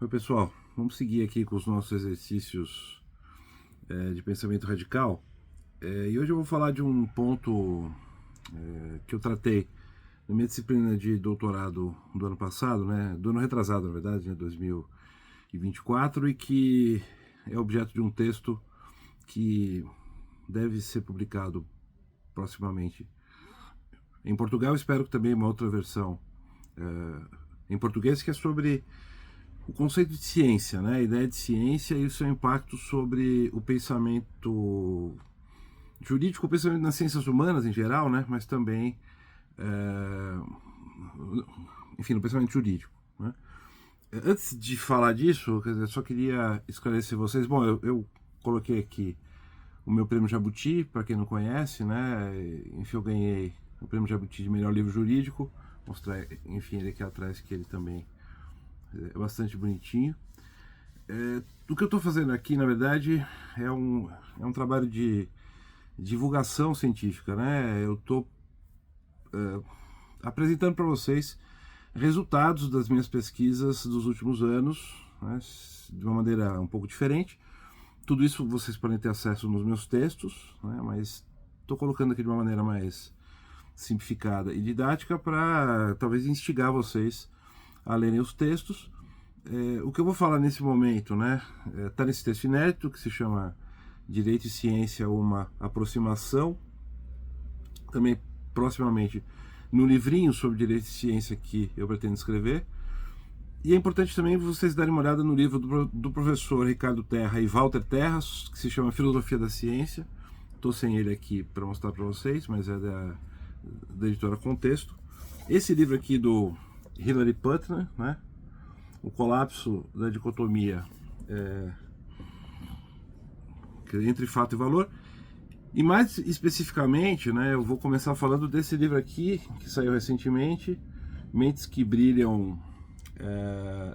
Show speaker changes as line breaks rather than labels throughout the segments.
Oi, pessoal, vamos seguir aqui com os nossos exercícios de pensamento radical. E hoje eu vou falar de um ponto que eu tratei na minha disciplina de doutorado do ano passado, né, do ano retrasado, na verdade, né, 2024, e que é objeto de um texto que deve ser publicado proximamente em Portugal. Espero que também uma outra versão em português, que é sobre o conceito de ciência, né? A ideia de ciência e o seu impacto sobre o pensamento jurídico, o pensamento nas ciências humanas em geral, né? Mas também, enfim, no pensamento jurídico, né? Antes de falar disso, quer dizer, só queria esclarecer vocês. Bom, eu coloquei aqui o meu prêmio Jabuti, para quem não conhece, né? Enfim, eu ganhei o prêmio Jabuti de melhor livro jurídico. Vou mostrar, enfim, ele aqui atrás, que ele também é bastante bonitinho. O que eu estou fazendo aqui, na verdade, é um trabalho de divulgação científica, né? Eu estou apresentando para vocês resultados das minhas pesquisas dos últimos anos, né? De uma maneira um pouco diferente. Tudo isso vocês podem ter acesso nos meus textos, né? Mas estou colocando aqui de uma maneira mais simplificada e didática para talvez instigar vocês a lerem os textos. O que eu vou falar nesse momento, né, está nesse texto inédito que se chama Direito e Ciência, uma aproximação. Também proximamente no livrinho sobre Direito e Ciência que eu pretendo escrever. E é importante também vocês darem uma olhada no livro do professor Ricardo Terra e Walter Terras, que se chama Filosofia da Ciência. Estou sem ele aqui para mostrar para vocês, mas é da editora Contexto. Esse livro aqui do Hilary Putnam, né? O colapso da dicotomia entre fato e valor. E mais especificamente, né, eu vou começar falando desse livro aqui, que saiu recentemente, Mentes que Brilham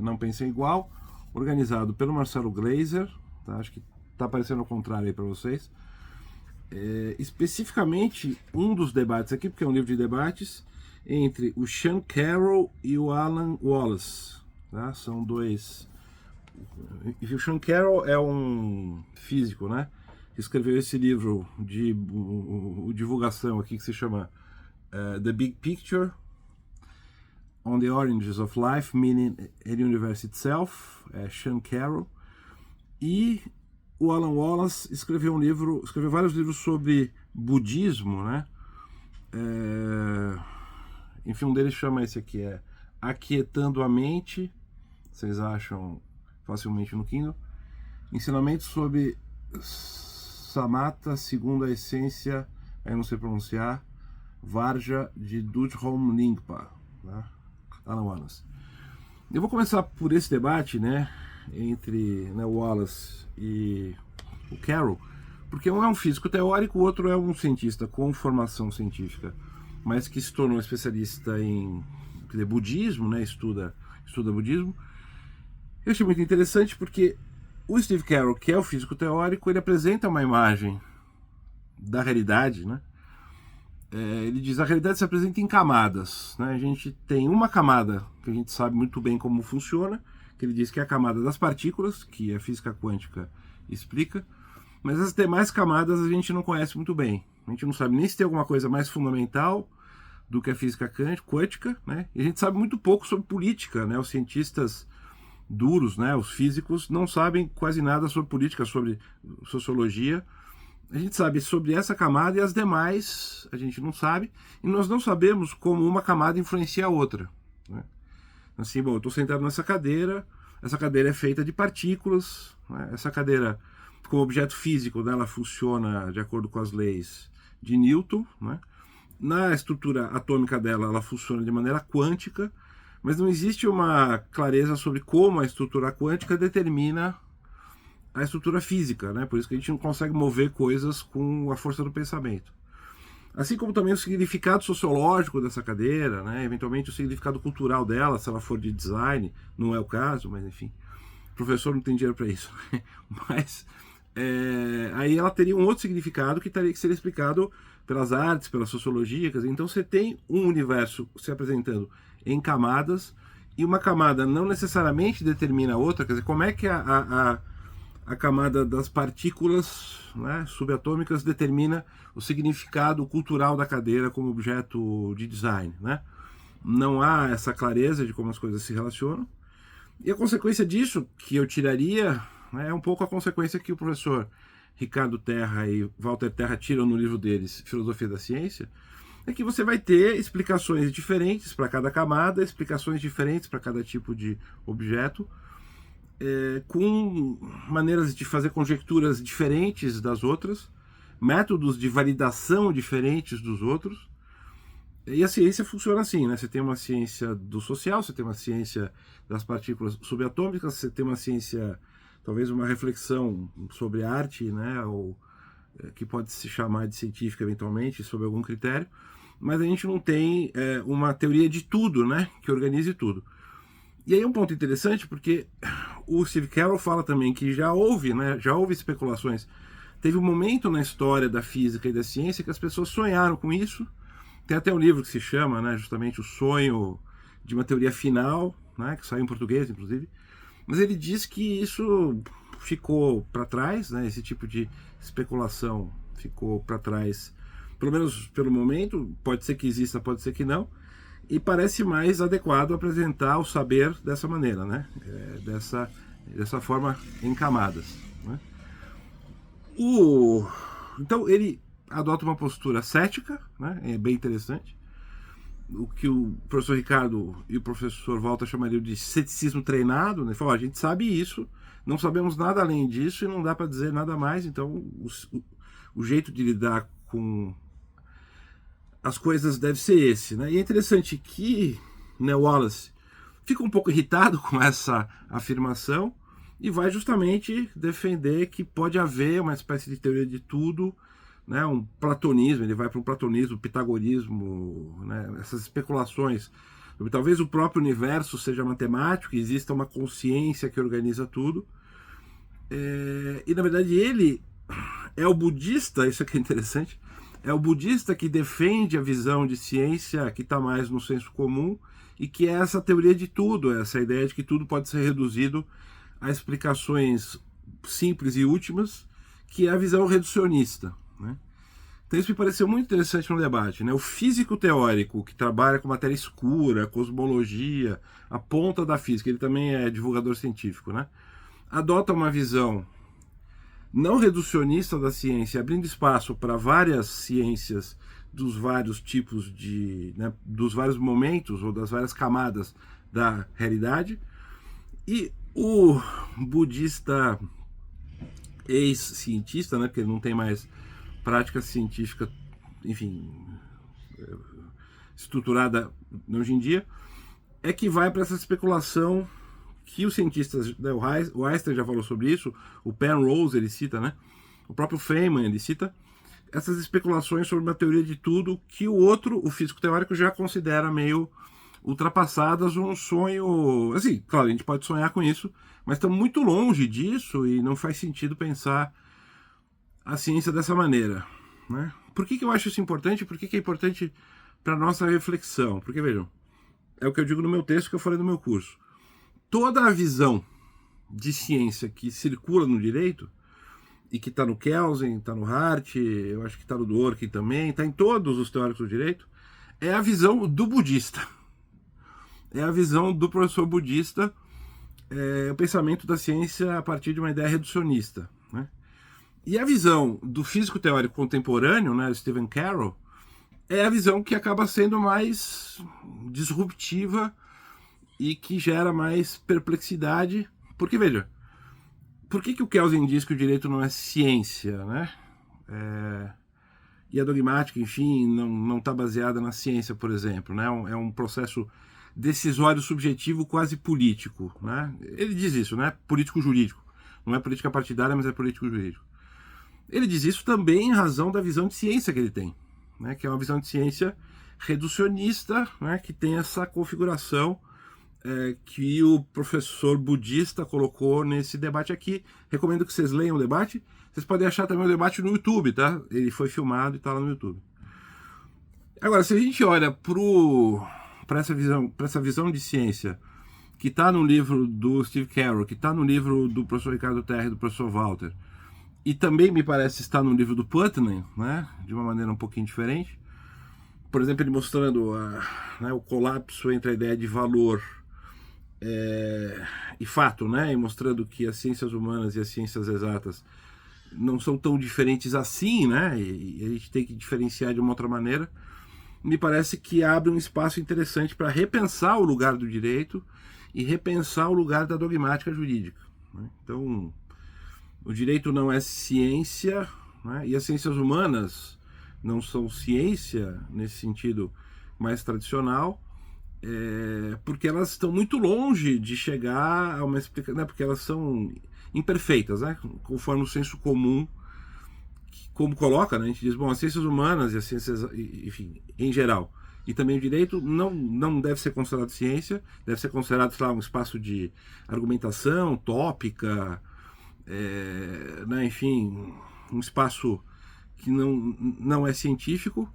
Não Pensam Igual, organizado pelo Marcelo Gleiser, tá? Acho que está aparecendo ao contrário aí para vocês. Especificamente, um dos debates aqui, porque é um livro de debates, entre o Sean Carroll e o Alan Wallace. Tá? São dois. O Sean Carroll é um físico, né? Que escreveu esse livro de divulgação aqui que se chama The Big Picture on the Origins of Life, Meaning and Universe Itself. Sean Carroll. E o Alan Wallace escreveu vários livros sobre budismo, né? Enfim, um deles chama esse aqui, Aquietando a Mente. Vocês acham facilmente no Kindle. Ensinamentos sobre Samatha, segundo a essência, aí não sei pronunciar, Varja de Dudhom Lingpa, né? Alan Wallace. Eu vou começar por esse debate, né, entre, né, o Wallace e o Carroll, porque um é um físico teórico, o outro é um cientista com formação científica, mas que se tornou especialista em budismo, né, estuda budismo. Eu achei muito interessante porque o Steve Carroll, que é o físico teórico, ele apresenta uma imagem da realidade, né? Ele diz que a realidade se apresenta em camadas, né? A gente tem uma camada que a gente sabe muito bem como funciona, que ele diz que é a camada das partículas, que a física quântica explica, mas as demais camadas a gente não conhece muito bem. A gente não sabe nem se tem alguma coisa mais fundamental do que a física quântica, né? E a gente sabe muito pouco sobre política, né? Os cientistas duros, né? Os físicos não sabem quase nada sobre política, sobre sociologia. A gente sabe sobre essa camada e as demais a gente não sabe, e nós não sabemos como uma camada influencia a outra, né? Assim, bom, eu estou sentado nessa cadeira, essa cadeira é feita de partículas, né? Essa cadeira, como objeto físico dela, funciona de acordo com as leis de Newton, né? Na estrutura atômica dela, ela funciona de maneira quântica, mas não existe uma clareza sobre como a estrutura quântica determina a estrutura física, né? Por isso que a gente não consegue mover coisas com a força do pensamento. Assim como também o significado sociológico dessa cadeira, né? Eventualmente o significado cultural dela, se ela for de design, não é o caso, mas enfim, o professor não tem dinheiro para isso. Mas aí ela teria um outro significado que teria que ser explicado pelas artes, pela sociologia. Quer dizer, então você tem um universo se apresentando em camadas e uma camada não necessariamente determina a outra, quer dizer, como é que a camada das partículas, né, subatômicas determina o significado cultural da cadeira como objeto de design, né? Não há essa clareza de como as coisas se relacionam. E a consequência disso, que eu tiraria, né, é um pouco a consequência que o professor Ricardo Terra e Walter Terra tiram no livro deles, Filosofia da Ciência, é que você vai ter explicações diferentes para cada camada, explicações diferentes para cada tipo de objeto, com maneiras de fazer conjecturas diferentes das outras, métodos de validação diferentes dos outros. E a ciência funciona assim, né? Você tem uma ciência do social, você tem uma ciência das partículas subatômicas, você tem uma ciência, talvez uma reflexão sobre arte, né? Ou que pode se chamar de científica eventualmente, sob algum critério, mas a gente não tem uma teoria de tudo, né? Que organize tudo. E aí é um ponto interessante, porque o Steve Carroll fala também que já houve, né? Já houve especulações. Teve um momento na história da física e da ciência que as pessoas sonharam com isso. Tem até um livro que se chama, né, justamente O Sonho de uma Teoria Final, né, que saiu em português, inclusive. Mas ele diz que isso ficou para trás, né, esse tipo de especulação ficou para trás, pelo menos pelo momento. Pode ser que exista, pode ser que não. E parece mais adequado apresentar o saber dessa maneira, né, dessa forma em camadas, né. Então ele adota uma postura cética, né? É bem interessante. O que o professor Ricardo e o professor Walter chamariam de ceticismo treinado, né? Ele falou, a gente sabe isso, não sabemos nada além disso e não dá para dizer nada mais, então o jeito de lidar com as coisas deve ser esse, né? E é interessante que, né, Wallace fica um pouco irritado com essa afirmação e vai justamente defender que pode haver uma espécie de teoria de tudo, né, um platonismo. Ele vai para um platonismo, pitagorismo, né, essas especulações. Talvez o próprio universo seja matemático, exista uma consciência que organiza tudo. E na verdade ele é o budista, isso aqui é interessante, é o budista que defende a visão de ciência que está mais no senso comum e que é essa teoria de tudo, essa ideia de que tudo pode ser reduzido a explicações simples e últimas, que é a visão reducionista, né? Então isso me pareceu muito interessante no debate, né? O físico teórico que trabalha com matéria escura, cosmologia, a ponta da física, ele também é divulgador científico, né? Adota uma visão não reducionista da ciência, abrindo espaço para várias ciências dos vários tipos de, né, dos vários momentos ou das várias camadas da realidade. E o budista ex-cientista, né, porque ele não tem mais prática científica, enfim, estruturada hoje em dia, é que vai para essa especulação que os cientistas, né, o Einstein já falou sobre isso, o Penrose ele cita, né, o próprio Feynman ele cita, essas especulações sobre uma teoria de tudo que o outro, o físico teórico, já considera meio ultrapassadas, um sonho, assim, claro, a gente pode sonhar com isso, mas estamos muito longe disso e não faz sentido pensar a ciência dessa maneira, né? Por que eu acho isso importante? Por que é importante para a nossa reflexão? Porque, vejam, é o que eu digo no meu texto que eu falei no meu curso. Toda a visão de ciência que circula no direito, e que está no Kelsen, está no Hart, eu acho que está no Dworkin também, está em todos os teóricos do direito, é a visão do budista. É a visão do professor budista, o pensamento da ciência a partir de uma ideia reducionista, né? E a visão do físico teórico contemporâneo, né, Stephen Carroll, é a visão que acaba sendo mais disruptiva e que gera mais perplexidade. Porque, veja, por que o Kelsen diz que o direito não é ciência, né? E a dogmática, enfim, não está baseada na ciência, por exemplo, né? É um processo decisório subjetivo quase político, né? Ele diz isso, né? Político-jurídico. Não é política partidária, mas é político-jurídico. Ele diz isso também em razão da visão de ciência que ele tem, né? Que é uma visão de ciência reducionista, né? Que tem essa configuração que o professor budista colocou nesse debate aqui. Recomendo que vocês leiam o debate. Vocês podem achar também o debate no YouTube, tá? Ele foi filmado e está lá no YouTube. Agora, se a gente olha para essa visão de ciência que está no livro do Steve Carroll, que está no livro do professor Ricardo Terra e do professor Walter, e também me parece estar no livro do Putnam, né, de uma maneira um pouquinho diferente. Por exemplo, ele mostrando né, o colapso entre a ideia de valor e fato, né, e mostrando que as ciências humanas e as ciências exatas não são tão diferentes assim, né, e a gente tem que diferenciar de uma outra maneira. Me parece que abre um espaço interessante para repensar o lugar do direito e repensar o lugar da dogmática jurídica, né? Então, o direito não é ciência, né? E as ciências humanas não são ciência nesse sentido mais tradicional, porque elas estão muito longe de chegar a uma explicação, né? Porque elas são imperfeitas, né? Conforme o senso comum, como coloca, né? A gente diz, bom, as ciências humanas e as ciências, enfim, em geral, e também o direito não deve ser considerado ciência, deve ser considerado, sei lá, um espaço de argumentação tópica, né, enfim, um espaço que não é científico,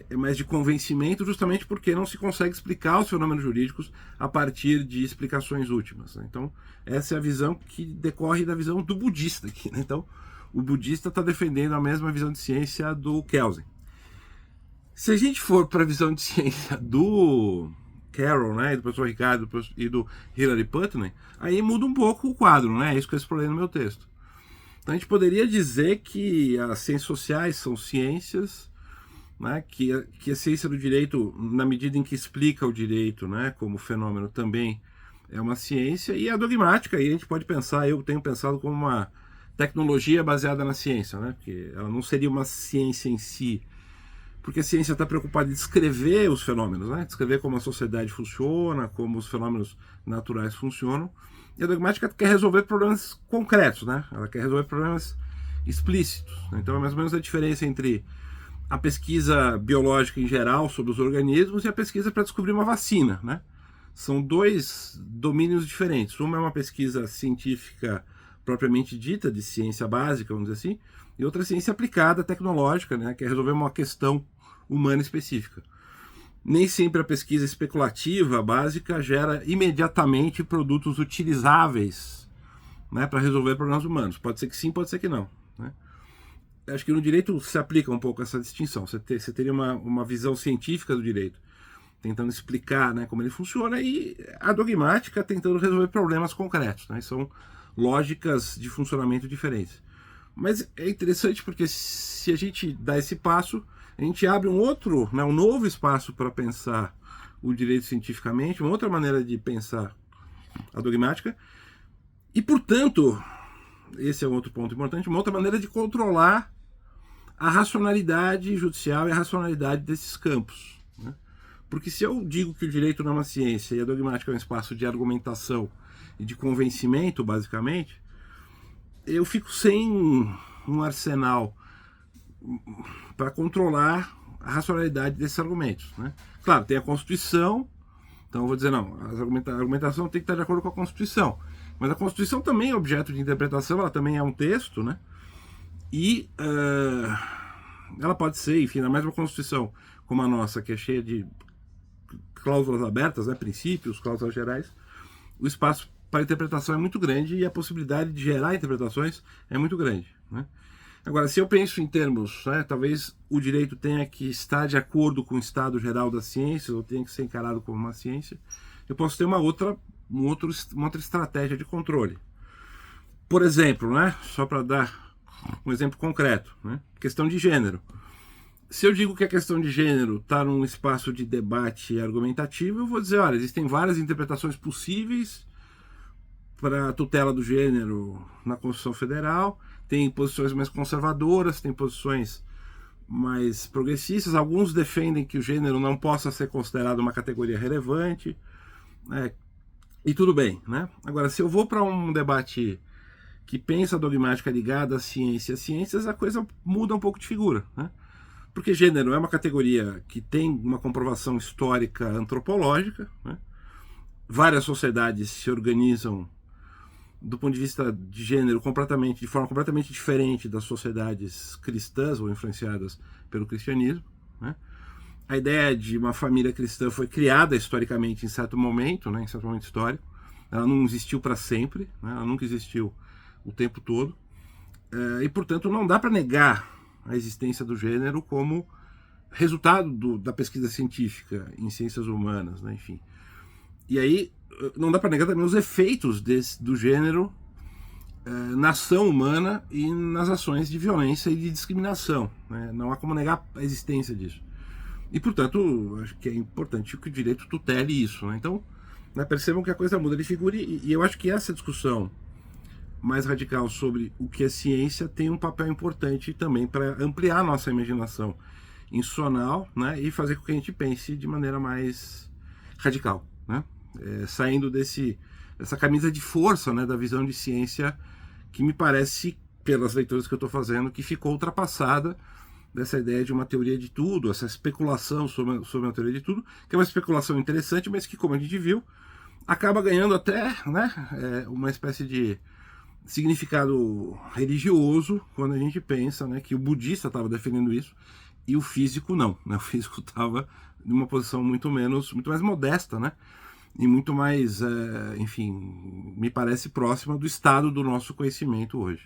é mais de convencimento, justamente porque não se consegue explicar os fenômenos jurídicos a partir de explicações últimas, né? Então, essa é a visão que decorre da visão do budista aqui, né? Então, o budista está defendendo a mesma visão de ciência do Kelsen. Se a gente for para a visão de ciência do Carroll, né, do professor Ricardo e do Hilary Putnam, aí muda um pouco o quadro, né? É isso que eu explorei no meu texto. Então a gente poderia dizer que as ciências sociais são ciências, né, que a ciência do direito, na medida em que explica o direito, né, como fenômeno, também é uma ciência, e a dogmática, aí a gente pode pensar, eu tenho pensado como uma tecnologia baseada na ciência, né, porque ela não seria uma ciência em si, porque a ciência está preocupada em descrever os fenômenos, né, descrever como a sociedade funciona, como os fenômenos naturais funcionam, e a dogmática quer resolver problemas concretos, né, ela quer resolver problemas explícitos. Então é mais ou menos a diferença entre a pesquisa biológica em geral sobre os organismos e a pesquisa para descobrir uma vacina, né? São dois domínios diferentes. Uma é uma pesquisa científica propriamente dita, de ciência básica, vamos dizer assim, e outra é ciência aplicada, tecnológica, né? Que é resolver uma questão humana específica. Nem sempre a pesquisa especulativa básica gera imediatamente produtos utilizáveis, né, para resolver problemas humanos. Pode ser que sim, pode ser que não, né? Acho que no direito se aplica um pouco essa distinção. Você teria uma visão científica do direito, tentando explicar, né, como ele funciona, e a dogmática tentando resolver problemas concretos, né? São lógicas de funcionamento diferentes. Mas é interessante porque se a gente dá esse passo, a gente abre um outro, né, um novo espaço para pensar o direito cientificamente, uma outra maneira de pensar a dogmática, e, portanto, esse é um outro ponto importante, uma outra maneira de controlar a racionalidade judicial e a racionalidade desses campos, né? Porque se eu digo que o direito não é uma ciência e a dogmática é um espaço de argumentação e de convencimento, basicamente, eu fico sem um arsenal para controlar a racionalidade desses argumentos, né? Claro, tem a Constituição, então eu vou dizer, não, a argumentação tem que estar de acordo com a Constituição, mas a Constituição também é objeto de interpretação, ela também é um texto, né? E ela pode ser, enfim, ainda mais uma Constituição como a nossa, que é cheia de cláusulas abertas, né, princípios, cláusulas gerais, o espaço para interpretação é muito grande e a possibilidade de gerar interpretações é muito grande, né? Agora, se eu penso em termos, né, talvez o direito tenha que estar de acordo com o estado geral das ciências, ou tenha que ser encarado como uma ciência, eu posso ter uma outra estratégia de controle. Por exemplo, né, só para dar um exemplo concreto, né, questão de gênero. Se eu digo que a questão de gênero está num espaço de debate argumentativo, eu vou dizer, olha, existem várias interpretações possíveis para a tutela do gênero na Constituição Federal, tem posições mais conservadoras, tem posições mais progressistas, alguns defendem que o gênero não possa ser considerado uma categoria relevante, né, e tudo bem, né? Agora, se eu vou para um debate que pensa a dogmática ligada à ciência e às ciências, a coisa muda um pouco de figura, né? Porque gênero é uma categoria que tem uma comprovação histórica antropológica, né? Várias sociedades se organizam do ponto de vista de gênero de forma completamente diferente das sociedades cristãs ou influenciadas pelo cristianismo, né? a ideia de uma família cristã foi criada historicamente em certo momento, né, em certo momento histórico. Ela não existiu para sempre, né, ela nunca existiu o tempo todo. E, portanto, não dá para negar a existência do gênero como resultado da pesquisa científica em ciências humanas, né, enfim. E aí não dá para negar também os efeitos do gênero na ação humana e nas ações de violência e de discriminação, né? Não há como negar a existência disso. E, portanto, acho que é importante que o direito tutele isso, né? Então, né, percebam que a coisa muda de figura, e eu acho que essa discussão mais radical sobre o que é ciência tem um papel importante também para ampliar a nossa imaginação institucional, né, e fazer com que a gente pense de maneira mais radical, né? Saindo dessa camisa de força, né, da visão de ciência que me parece, pelas leituras que eu estou fazendo, que ficou ultrapassada dessa ideia de uma teoria de tudo, essa especulação sobre uma teoria de tudo, que é uma especulação interessante, mas que, como a gente viu, acaba ganhando até, né, uma espécie de significado religioso quando a gente pensa, né, que o budista estava defendendo isso e o físico não, né? O físico estava numa posição muito mais modesta, né? E muito mais, enfim, me parece próxima do estado do nosso conhecimento hoje.